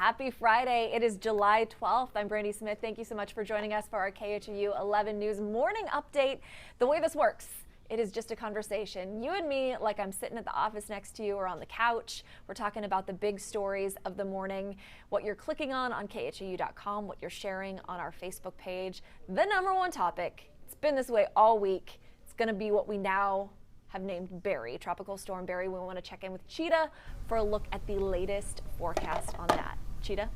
Happy Friday. It is July 12th. I'm Brandi Smith. Thank you so much for joining us for our KHOU 11 News Morning Update. The way this works, it is just a conversation. You and me, like I'm sitting at the office next to you or on the couch. We're talking about the big stories of the morning, what you're clicking on KHOU.com, what you're sharing on our Facebook page. The number one topic, it's been this way all week. It's going to be what we now have named Barry, Tropical Storm Barry. We want to check in with Chita for a look at the latest forecast on that. Chita?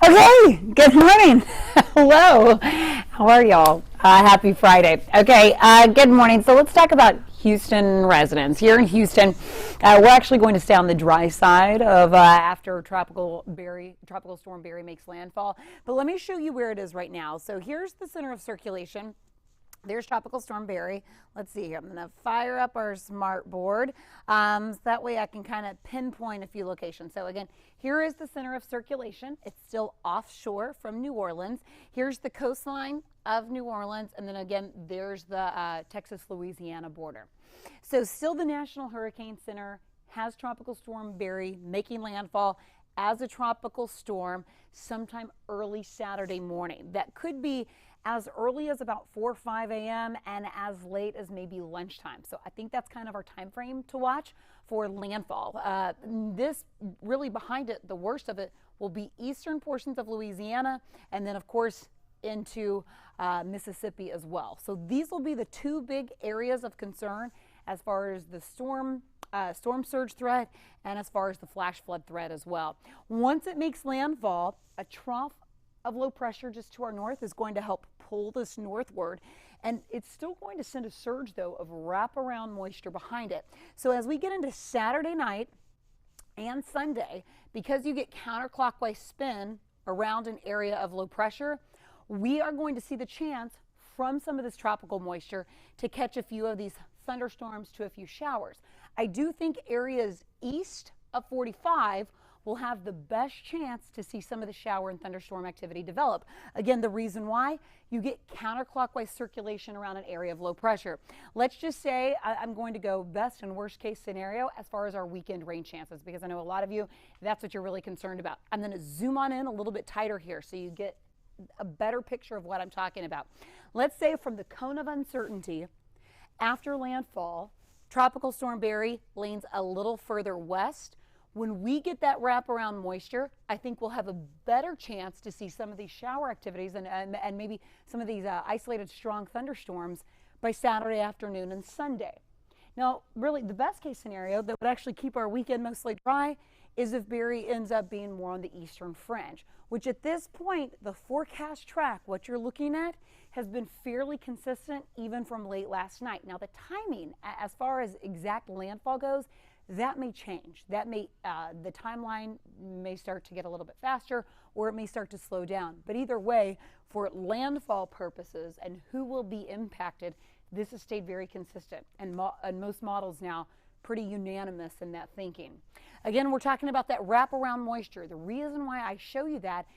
Okay, good morning. Hello. How are y'all? Happy Friday. Okay, good morning. So let's talk about Houston residents. Here in Houston, we're actually going to stay on the dry side of after Tropical Storm Barry makes landfall. But let me show you where it is right now. So here's the center of circulation. There's Tropical Storm Barry. Let's see here. I'm going to fire up our smart board. So that way I can kind of pinpoint a few locations. So again, here is the center of circulation. It's still offshore from New Orleans. Here's the coastline of New Orleans. And then again, there's the Texas-Louisiana border. So still the National Hurricane Center has Tropical Storm Barry making landfall as a tropical storm sometime early Saturday morning. That could be as early as about 4 or 5 a.m. and as late as maybe lunchtime. So I think that's kind of our time frame to watch for landfall. This really behind it, the worst of it will be eastern portions of Louisiana and then of course into Mississippi as well. So these will be the two big areas of concern as far as the storm surge threat and as far as the flash flood threat as well. Once it makes landfall, a trough of low pressure just to our north is going to help pull this northward, and it's still going to send a surge though of wraparound moisture behind it. So as we get into Saturday night and Sunday, because you get counterclockwise spin around an area of low pressure, we are going to see the chance from some of this tropical moisture to catch a few of these thunderstorms to a few showers. I do think areas east of 45 will have the best chance to see some of the shower and thunderstorm activity develop. Again, the reason why, you get counterclockwise circulation around an area of low pressure. Let's just say I'm going to go best and worst case scenario as far as our weekend rain chances, because I know a lot of you, that's what you're really concerned about. I'm going to zoom on in a little bit tighter here so you get a better picture of what I'm talking about. Let's say from the cone of uncertainty, after landfall, Tropical Storm Barry lanes a little further west. When we get that wraparound moisture, I think we'll have a better chance to see some of these shower activities and maybe some of these isolated strong thunderstorms by Saturday afternoon and Sunday. Now, really, the best case scenario that would actually keep our weekend mostly dry is if Barry ends up being more on the eastern fringe, which at this point, the forecast track, what you're looking at, has been fairly consistent even from late last night. Now, the timing, as far as exact landfall goes, that may change. That may, the timeline may start to get a little bit faster, or it may start to slow down. But either way, for landfall purposes and who will be impacted, this has stayed very consistent. And most models now pretty unanimous in that thinking. Again, we're talking about that wraparound moisture. The reason why I show you that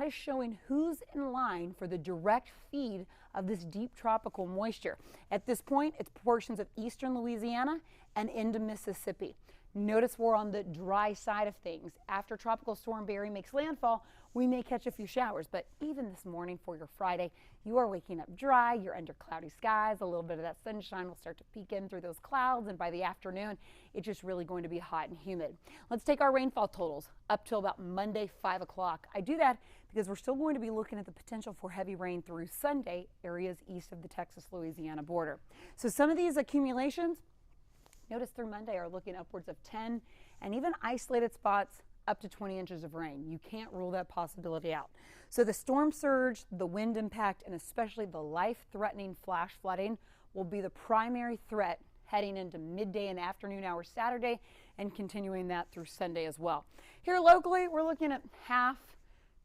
is showing who's in line for the direct feed of this deep tropical moisture. At this point, it's portions of eastern Louisiana and into Mississippi. Notice we're on the dry side of things. After Tropical Storm Barry makes landfall, we may catch a few showers, but even this morning for your Friday, you are waking up dry, you're under cloudy skies, a little bit of that sunshine will start to peek in through those clouds, and by the afternoon, it's just really going to be hot and humid. Let's take our rainfall totals up till about Monday, 5 o'clock. I do that because we're still going to be looking at the potential for heavy rain through Sunday, areas east of the Texas-Louisiana border. So some of these accumulations, notice through Monday, are looking upwards of 10 and even isolated spots up to 20 inches of rain. You can't rule that possibility out. So the storm surge, the wind impact, and especially the life-threatening flash flooding will be the primary threat heading into midday and afternoon hours Saturday and continuing that through Sunday as well. Here locally, we're looking at half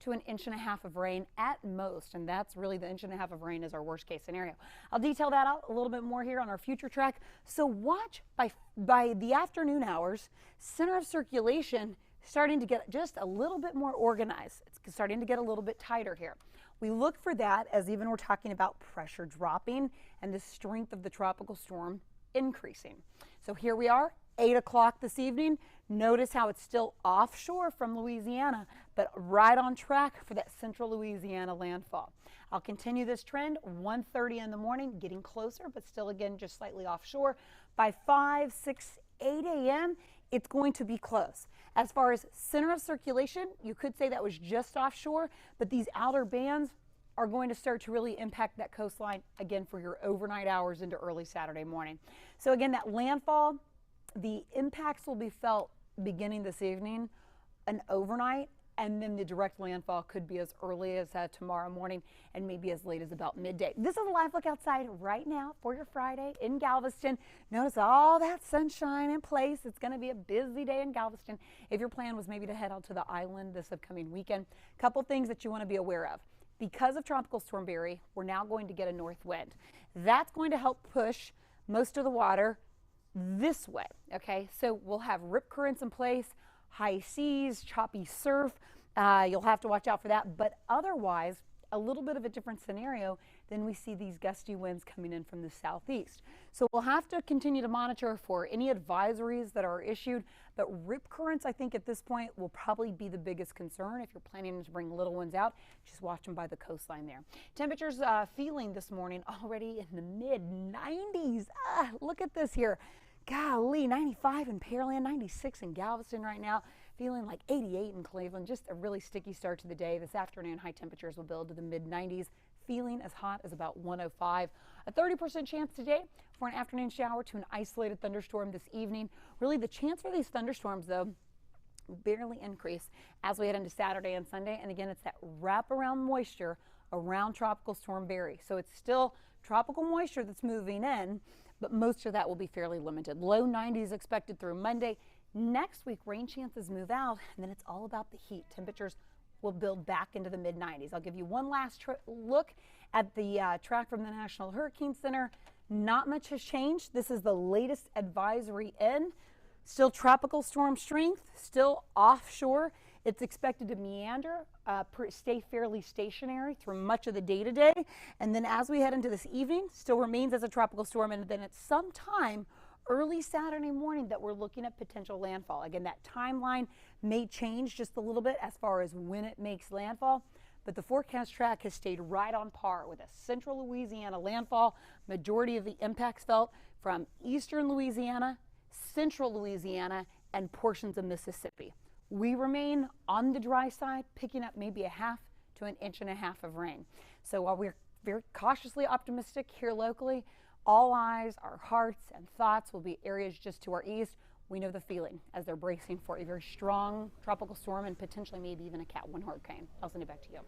to an inch and a half of rain at most, and that's really the inch and a half of rain is our worst case scenario. I'll detail that out a little bit more here on our future track. So watch by the afternoon hours, center of circulation starting to get just a little bit more organized. It's starting to get a little bit tighter here. We look for that as even we're talking about pressure dropping and the strength of the tropical storm increasing. So here we are, 8 o'clock this evening. Notice how it's still offshore from Louisiana, but right on track for that central Louisiana landfall. I'll continue this trend, 1:30 in the morning, getting closer, but still again just slightly offshore. By 5, 6, 8 a.m., it's going to be close. As far as center of circulation, you could say that was just offshore, but these outer bands are going to start to really impact that coastline again for your overnight hours into early Saturday morning. So again, that landfall, the impacts will be felt beginning this evening and overnight, and then the direct landfall could be as early as tomorrow morning and maybe as late as about midday. This is a live look outside right now for your Friday in Galveston. Notice all that sunshine in place. It's going to be a busy day in Galveston. If your plan was maybe to head out to the island this upcoming weekend, a couple things that you want to be aware of. Because of Tropical Storm Barry, we're now going to get a north wind. That's going to help push most of the water this way, okay? So we'll have rip currents in place, high seas, choppy surf. You'll have to watch out for that, but otherwise, a little bit of a different scenario than we see these gusty winds coming in from the southeast. So we'll have to continue to monitor for any advisories that are issued, but rip currents, I think at this point, will probably be the biggest concern. If you're planning to bring little ones out, just watch them by the coastline there. Temperatures feeling this morning already in the mid-90s. Look at this here. Golly, 95 in Pearland, 96 in Galveston right now, feeling like 88 in Cleveland. Just a really sticky start to the day. This afternoon, high temperatures will build to the mid-90s, feeling as hot as about 105. A 30% chance today for an afternoon shower to an isolated thunderstorm this evening. Really, the chance for these thunderstorms, though, barely increase as we head into Saturday and Sunday. And again, it's that wraparound moisture around Tropical Storm Barry. So it's still tropical moisture that's moving in, but most of that will be fairly limited. Low 90s expected through Monday. Next week, rain chances move out, and then it's all about the heat. Temperatures will build back into the mid-90s. I'll give you one last look at the track from the National Hurricane Center. Not much has changed. This is the latest advisory in. Still tropical storm strength, still offshore. It's expected to meander, stay fairly stationary through much of the day today. And then as we head into this evening, still remains as a tropical storm. And then at some time early Saturday morning that we're looking at potential landfall. Again, that timeline may change just a little bit as far as when it makes landfall. But the forecast track has stayed right on par with a central Louisiana landfall. Majority of the impacts felt from eastern Louisiana, central Louisiana, and portions of Mississippi. We remain on the dry side, picking up maybe a half to an inch and a half of rain. So while we're very cautiously optimistic here locally, all eyes, our hearts and thoughts will be areas just to our east. We know the feeling as they're bracing for a very strong tropical storm and potentially maybe even a Cat 1 hurricane. I'll send it back to you.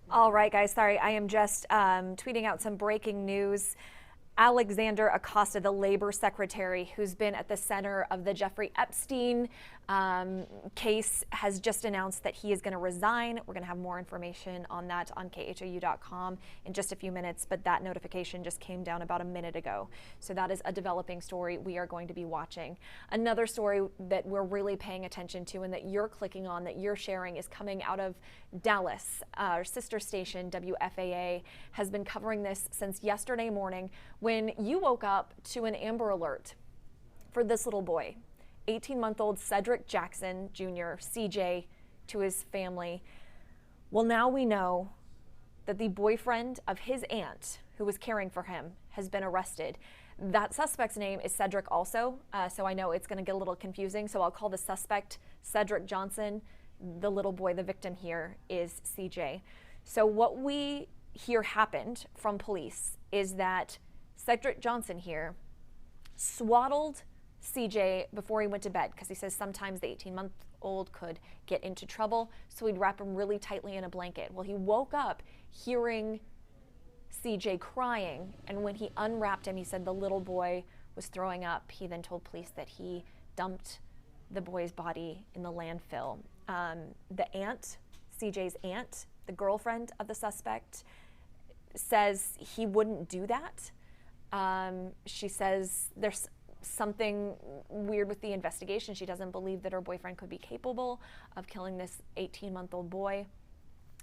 All right, guys, sorry, I am just tweeting out some breaking news. Alexander Acosta, the labor secretary who's been at the center of the Jeffrey Epstein case, has just announced that he is going to resign. We're going to have more information on that on khou.com in just a few minutes, but that notification just came down about a minute ago. So that is a developing story we are going to be watching. Another story that we're really paying attention to and that you're clicking on, that you're sharing, is coming out of Dallas. Our sister station, WFAA, has been covering this since yesterday morning when you woke up to an Amber Alert for this little boy, 18-month-old Cedric Jackson Jr., CJ, to his family. Well, now we know that the boyfriend of his aunt, who was caring for him, has been arrested. That suspect's name is Cedric also, so I know it's going to get a little confusing, so I'll call the suspect Cedric Johnson. The little boy, the victim here, is CJ. So what we hear happened from police is that Cedric Johnson here swaddled CJ before he went to bed, because he says sometimes the 18-month-old could get into trouble, so he'd wrap him really tightly in a blanket. Well, he woke up hearing CJ crying, and when he unwrapped him, he said the little boy was throwing up. He then told police that he dumped the boy's body in the landfill. The aunt, CJ's aunt, the girlfriend of the suspect, says he wouldn't do that. She says there's something weird with the investigation. She doesn't believe that her boyfriend could be capable of killing this 18-month-old boy.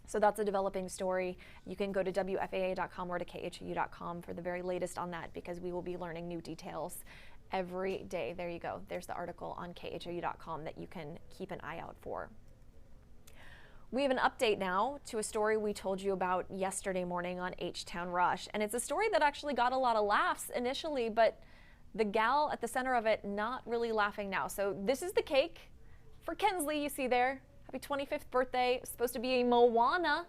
So that's a developing story. You can go to WFAA.com or to KHOU.com for the very latest on that, because we will be learning new details every day. There you go. There's the article on KHOU.com that you can keep an eye out for. We have an update now to a story we told you about yesterday morning on H-Town Rush. And it's a story that actually got a lot of laughs initially, but the gal at the center of it not really laughing now. So this is the cake for Kensley, you see there. Happy 25th birthday. It's supposed to be a Moana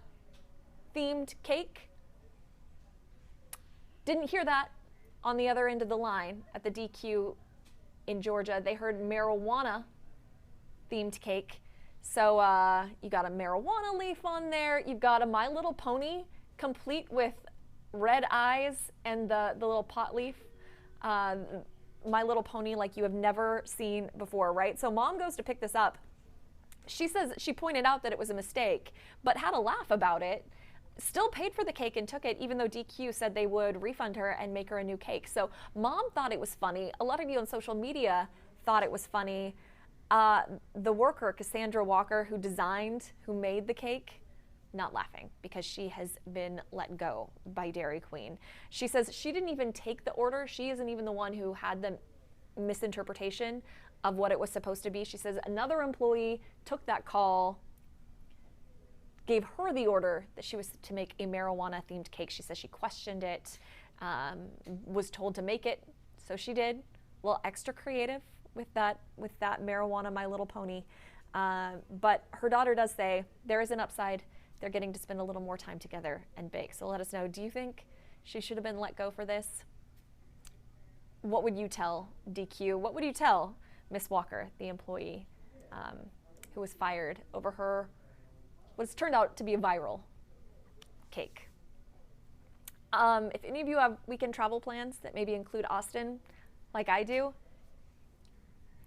themed cake. Didn't hear that on the other end of the line at the DQ in Georgia. They heard marijuana themed cake. So you got a marijuana leaf on there. You've got a My Little Pony complete with red eyes and the little pot leaf. My Little Pony like you have never seen before, right? So mom goes to pick this up. She says she pointed out that it was a mistake, but had a laugh about it. Still paid for the cake and took it, even though DQ said they would refund her and make her a new cake. So mom thought it was funny. A lot of you on social media thought it was funny. The worker, Cassandra Walker, who made the cake, not laughing because she has been let go by Dairy Queen. She says she didn't even take the order. She isn't even the one who had the misinterpretation of what it was supposed to be. She says another employee took that call, gave her the order that she was to make a marijuana themed cake. She says she questioned it, was told to make it, so she did. A little extra creative with that marijuana My Little Pony. But her daughter does say there is an upside. They're getting to spend a little more time together and bake. So let us know, do you think she should have been let go for this? What would you tell DQ? What would you tell Miss Walker, the employee who was fired over her what's turned out to be a viral cake? If any of you have weekend travel plans that maybe include Austin, like I do,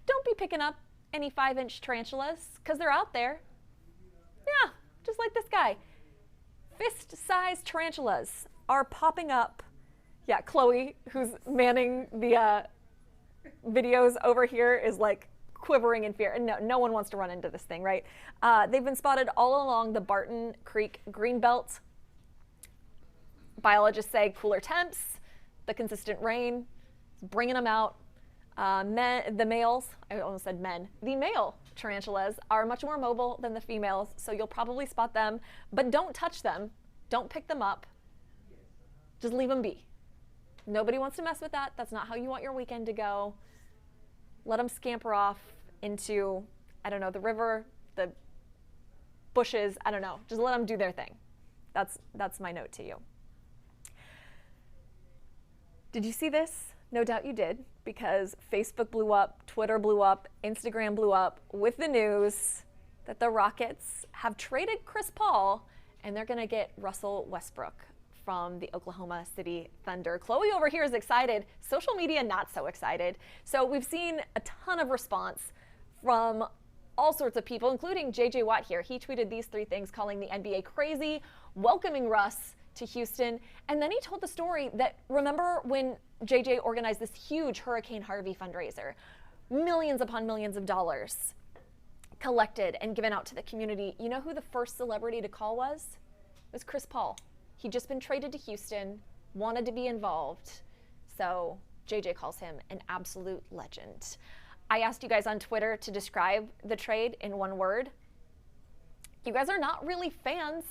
don't be picking up any 5-inch tarantulas, because they're out there. Yeah, just like this guy. Fist-sized tarantulas are popping up. Yeah, Chloe, who's manning the videos over here, is like quivering in fear. And no one wants to run into this thing, right? They've been spotted all along the Barton Creek Greenbelt. Biologists say cooler temps, the consistent rain, is bringing them out. The males, I almost said men, the male tarantulas are much more mobile than the females, so you'll probably spot them, but don't touch them. Don't pick them up. Just leave them be. Nobody wants to mess with that. That's not how you want your weekend to go. Let them scamper off into, I don't know, the river, the bushes, I don't know. Just let them do their thing. That's my note to you. Did you see this? No doubt you did, because Facebook blew up, Twitter blew up, Instagram blew up with the news that the Rockets have traded Chris Paul and they're going to get Russell Westbrook from the Oklahoma City Thunder. Chloe over here is excited. Social media not so excited. So we've seen a ton of response from all sorts of people, including JJ Watt here. He tweeted these 3 things, calling the NBA crazy, welcoming Russ to Houston, and then he told the story that, remember when JJ organized this huge Hurricane Harvey fundraiser, millions upon millions of dollars collected and given out to the community. You know who the first celebrity to call was? It was Chris Paul. He'd just been traded to Houston, wanted to be involved, so JJ calls him an absolute legend. I asked you guys on Twitter to describe the trade in one word. You guys are not really fans.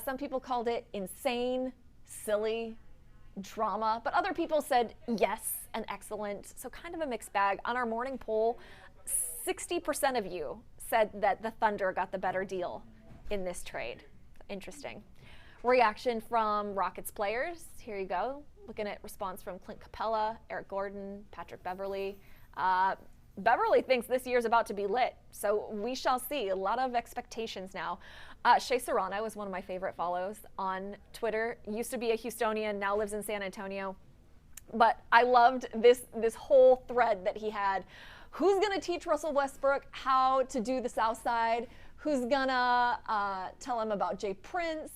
Some people called it insane, silly, drama, but other people said yes and excellent. So kind of a mixed bag. On our morning poll, 60% of you said that the Thunder got the better deal in this trade. Interesting. Reaction from Rockets players. Here you go. Looking at response from Clint Capella, Eric Gordon, Patrick Beverly. Beverly thinks this year's about to be lit, so we shall see. A lot of expectations now. Shea Serrano is one of my favorite follows on Twitter. Used to be a Houstonian, now lives in San Antonio. But I loved this whole thread that he had. Who's going to teach Russell Westbrook how to do the South Side? Who's going to tell him about Jay Prince?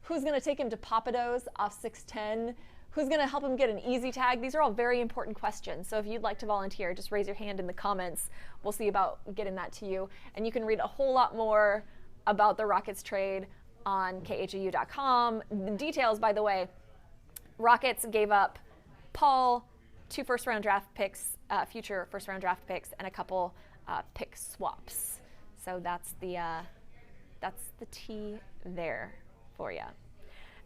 Who's going to take him to Papados off 610? Who's going to help him get an easy tag? These are all very important questions. So if you'd like to volunteer, just raise your hand in the comments. We'll see about getting that to you. And you can read a whole lot more about the Rockets trade on khou.com. The details, by the way, Rockets gave up Paul, 2 first-round draft picks, future first-round draft picks, and a couple pick swaps. So that's the tea there for you.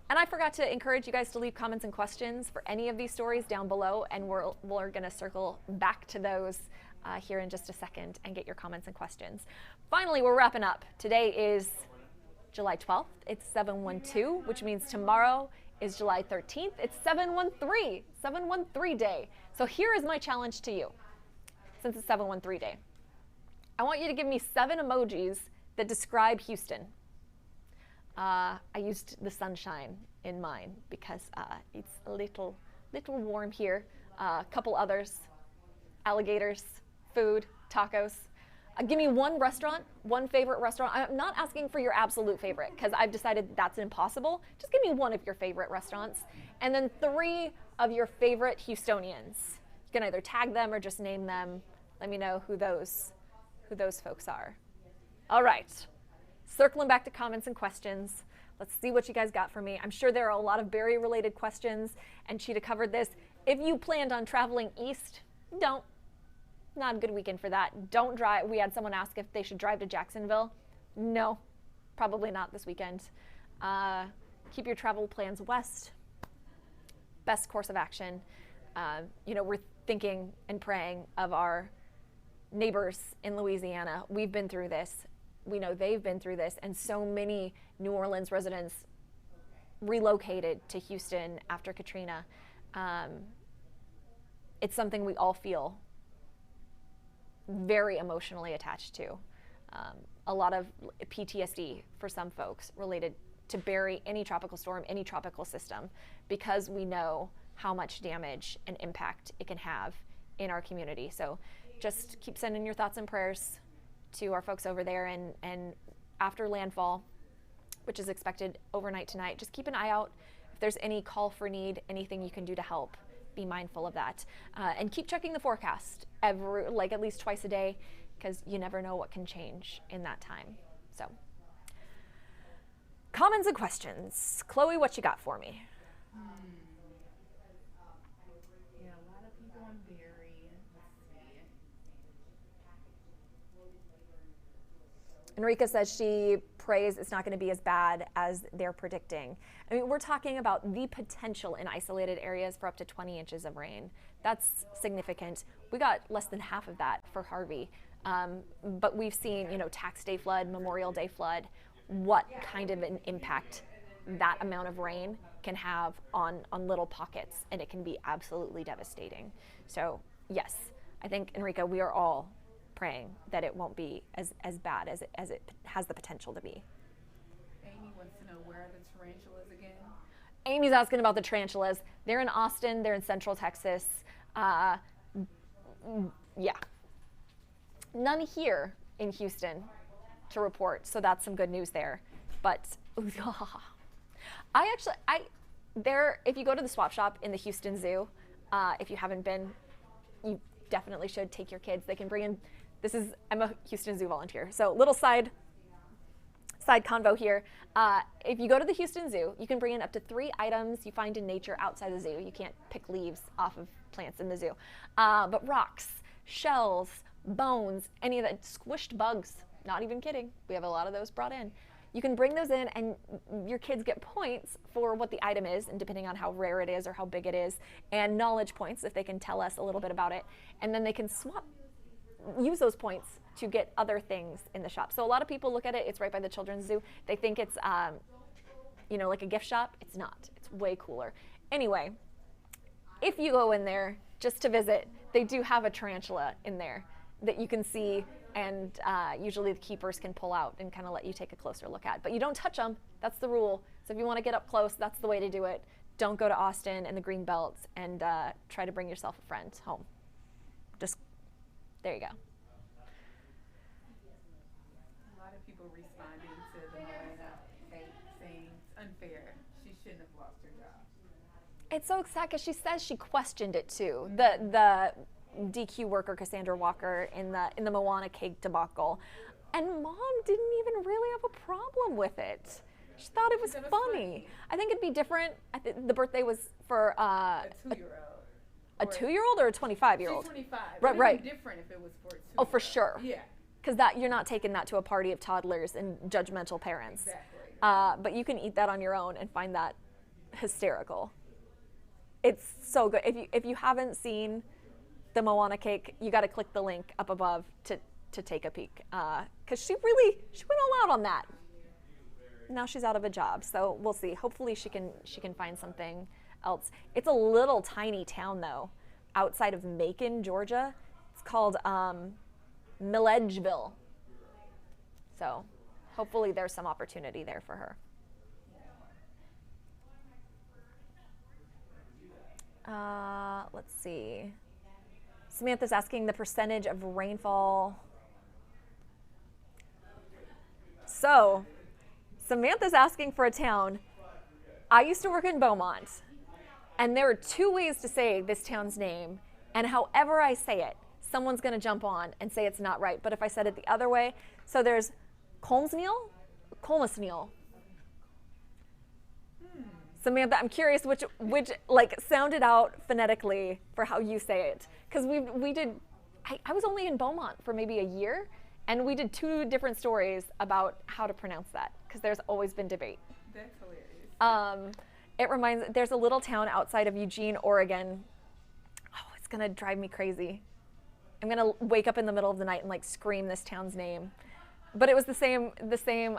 And I forgot to encourage you guys to leave comments and questions for any of these stories down below, and we're going to circle back to those here in just a second and get your comments and questions. Finally, we're wrapping up. Today is July 12th. It's 7/12, which means tomorrow is July 13th. It's 7/13 day. So here is my challenge to you, since it's 7/13 day. I want you to give me 7 emojis that describe Houston. I used the sunshine in mine because it's a little warm here. A couple others: alligators, food, tacos. Give me one restaurant, one favorite restaurant. I'm not asking for your absolute favorite because I've decided that's impossible. Just give me one of your favorite restaurants, and then 3 of your favorite Houstonians. You can either tag them or just name them. Let me know who those folks are. All right. Circling back to comments and questions. Let's see what you guys got for me. I'm sure there are a lot of berry-related questions, and Chita covered this. If you planned on traveling east, don't. Not a good weekend for that. Don't drive. We had someone ask if they should drive to Jacksonville. No, probably not this weekend. Keep your travel plans west. Best course of action. We're thinking and praying of our neighbors in Louisiana. We've been through this. We know they've been through this, and so many New Orleans residents relocated to Houston after Katrina. It's something we all feel very emotionally attached to. A lot of PTSD for some folks related to Barry, any tropical storm, any tropical system, because we know how much damage and impact it can have in our community. So just keep sending your thoughts and prayers to our folks over there, and after landfall, which is expected overnight tonight, just keep an eye out. If there's any call for need, anything you can do to help, be mindful of that. And keep checking the forecast at least twice a day, because you never know what can change in that time. So, comments and questions. Chloe, what you got for me? Yeah, a lot of people on Barry. Let's see. Enrica says she prays it's not going to be as bad as they're predicting. I mean, we're talking about the potential in isolated areas for up to 20 inches of rain. That's significant. We got less than half of that for Harvey. But we've seen, Tax Day flood, Memorial Day flood, what kind of an impact that amount of rain can have on little pockets, and it can be absolutely devastating. So yes, I think, Enrica, we are all praying that it won't be as bad as it has the potential to be. Amy wants to know where are the tarantulas again? Amy's asking about the tarantulas. They're in Austin. They're in Central Texas. Yeah. None here in Houston to report, so that's some good news there. But if you go to the swap shop in the Houston Zoo, if you haven't been, you definitely should take your kids. They can bring in. I'm a Houston Zoo volunteer, so little side convo here. If you go to the Houston Zoo, you can bring in up to 3 items you find in nature outside the zoo. You can't pick leaves off of plants in the zoo. But rocks, shells, bones, any of that, squished bugs, not even kidding. We have a lot of those brought in. You can bring those in, and your kids get points for what the item is, and depending on how rare it is or how big it is, and knowledge points if they can tell us a little bit about it. And then they can use those points to get other things in the shop. So a lot of people look at it, it's right by the Children's Zoo. They think it's, like a gift shop. It's not. It's way cooler. Anyway, if you go in there just to visit, they do have a tarantula in there that you can see, and usually the keepers can pull out and kind of let you take a closer look at. But you don't touch them. That's the rule. So if you want to get up close, that's the way to do it. Don't go to Austin and the Green Belt and try to bring yourself a friend home. Just, there you go. A lot of people responding to the Moana hate, saying it's unfair. She shouldn't have lost her job. It's so sad because she says she questioned it too. The DQ worker Cassandra Walker in the Moana cake debacle, and Mom didn't even really have a problem with it. She thought it was That was funny. funny. I think it'd be different. The birthday was for A 2-year-old. a 2-year-old or a 25-year-old. She's 25. Right, It'd right. be different if it was for a 2-year-old. Oh, for sure. Yeah, Because that you're not taking that to a party of toddlers and judgmental parents. exactly. But you can eat that on your own and find that hysterical. It's so good. If you haven't seen the Moana cake, you got to click the link up above to take a peek. Because she went all out on that. Now she's out of a job, so we'll see. Hopefully she can find something else. It's a little tiny town though, outside of Macon, Georgia. It's called Milledgeville. So hopefully there's some opportunity there for her. Let's see. Samantha's asking the percentage of rainfall. So Samantha's asking for a town. I used to work in Beaumont, and there are 2 ways to say this town's name, and however I say it, someone's going to jump on and say it's not right. But if I said it the other way, so there's Colmsneil, Colmasneil. Samantha, I'm curious which like sound it out phonetically for how you say it, because we did. I was only in Beaumont for maybe a year, and we did 2 different stories about how to pronounce that, because there's always been debate. That's hilarious. It reminds. There's a little town outside of Eugene, Oregon. Oh, it's gonna drive me crazy. I'm gonna wake up in the middle of the night and like scream this town's name. But it was the same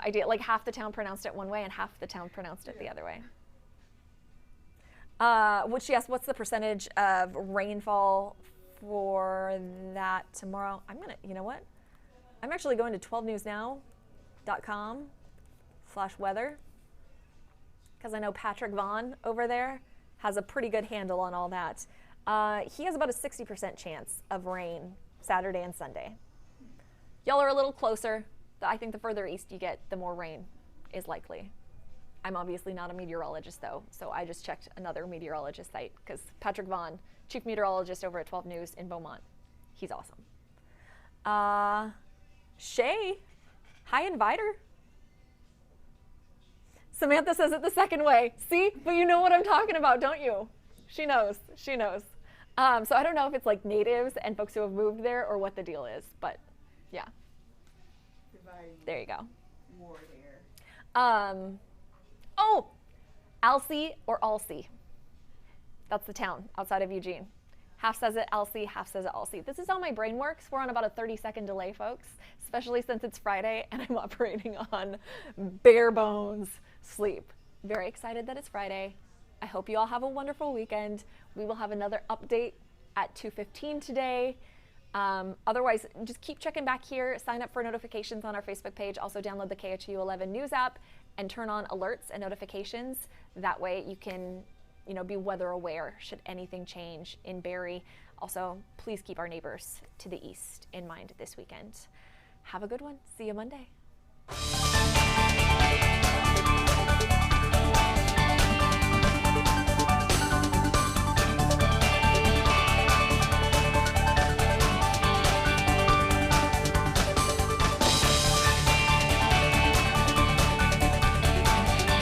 idea. Like half the town pronounced it one way and half the town pronounced it the other way. Which she asked, what's the percentage of rainfall for that tomorrow? You know what? I'm actually going to 12newsnow.com/weather, because I know Patrick Vaughn over there has a pretty good handle on all that. He has about a 60% chance of rain Saturday and Sunday. Y'all are a little closer. I think the further east you get, the more rain is likely. I'm obviously not a meteorologist though, so I just checked another meteorologist site, because Patrick Vaughn, chief meteorologist over at 12 News in Beaumont, he's awesome. Shay, hi Inviter. Samantha says it the second way. See, but you know what I'm talking about, don't you? She knows. So I don't know if it's like natives and folks who have moved there or what the deal is, but yeah. There you go. War there. Oh, Alsea or Alsea. That's the town outside of Eugene. Half says it Alsea, half says it Alsea. This is how my brain works. We're on about a 30-second delay, folks, especially since it's Friday and I'm operating on bare bones sleep. Very excited that it's Friday. I hope you all have a wonderful weekend. We will have another update at 2:15 today. Otherwise, just keep checking back here. Sign up for notifications on our Facebook page. Also download the KHU 11 News app and turn on alerts and notifications. That way you can, be weather aware should anything change in Barrie. Also, please keep our neighbors to the east in mind this weekend. Have a good one. See you Monday.